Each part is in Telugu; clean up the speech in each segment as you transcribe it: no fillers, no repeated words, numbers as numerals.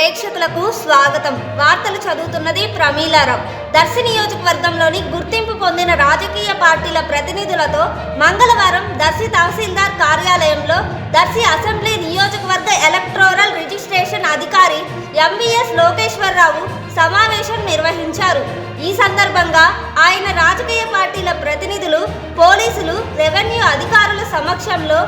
ప్రేక్షకులకు స్వాగతం. వార్తలు చదువుతున్నది ప్రమీలారావు. దర్శి నియోజకవర్గంలోని గుర్తింపు పొందిన రాజకీయ పార్టీల ప్రతినిధులతో మంగళవారం దర్శి తహసీల్దార్ కార్యాలయంలో దర్శి అసెంబ్లీ నియోజకవర్గ ఎలక్టోరల్ రిజిస్ట్రేషన్ అధికారి ఎంవీఎస్ లోకేశ్వరరావు సమావేశం నిర్వహించారు. ఈ సందర్భంగా ఆయన రాజకీయ పార్టీల ప్రతినిధులు, పోలీసులు, రెవెన్యూ అధికారుల సమక్షంలో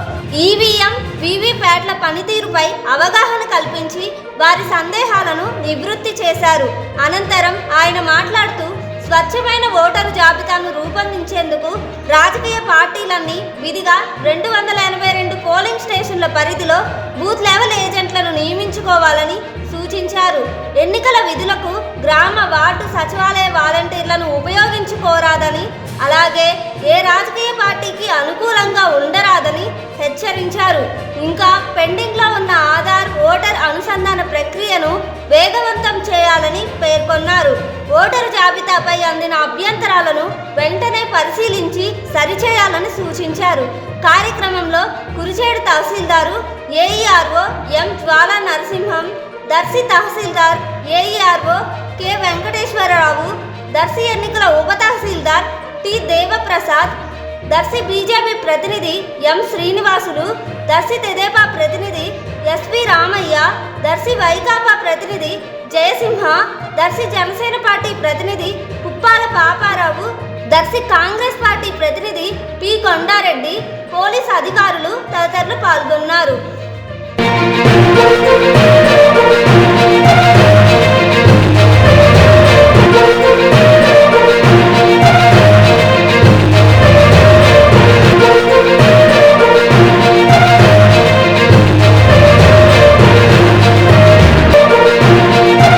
ఈవీఎం, వీవీప్యాట్ల పనితీరుపై అవగాహన కల్పించి వారి సందేహాలను నివృత్తి చేశారు. అనంతరం ఆయన మాట్లాడుతూ స్వచ్ఛమైన ఓటరు జాబితాను రూపొందించేందుకు రాజకీయ పార్టీలన్నీ విధిగా 282 పోలింగ్ స్టేషన్ల పరిధిలో బూత్ లెవెల్ ఏజెంట్లను నియమించుకోవాలని సూచించారు. ఎన్నికల విధులకు గ్రామ, వార్డు, సచివాలయ వాలంటీర్లను ఉపయోగించుకోరాదని, అలాగే ఏ రాజకీయ పార్టీకి అనుకూలంగా ఉండరాదని హెచ్చరించారు. ఇంకా పెండింగ్లో ఉన్న ఆధార్, ఓటర్ అనుసంధాన ప్రక్రియను వేగవంతం చేయాలని పేర్కొన్నారు. ఓటరు జాబితాపై అందిన అభ్యంతరాలను వెంటనే పరిశీలించి సరిచేయాలని సూచించారు. కార్యక్రమంలో కురిచేడు తహసీల్దారు ఏఈఆర్ఓ ఎం జ్వాలా నరసింహం, దర్శి తహసీల్దార్ ఏఈఆర్ఓ కె వెంకటేశ్వరరావు, దర్శి ఎన్నికల ఉప తహసీల్దార్ టి దేవప్రసాద్, దర్శి బీజేపీ ప్రతినిధి ఎం శ్రీనివాసులు, దర్శి తెదేపా ప్రతినిధి ఎస్పి రామయ్య, దర్శి వైకాపా ప్రతినిధి జయసింహ, దర్శి జనసేన పార్టీ ప్రతినిధి కుప్పాల పాపారావు, దర్శి కాంగ్రెస్ పార్టీ ప్రతినిధి పి కొండారెడ్డి, పోలీస్ అధికారులు తదితరులు పాల్గొన్నారు.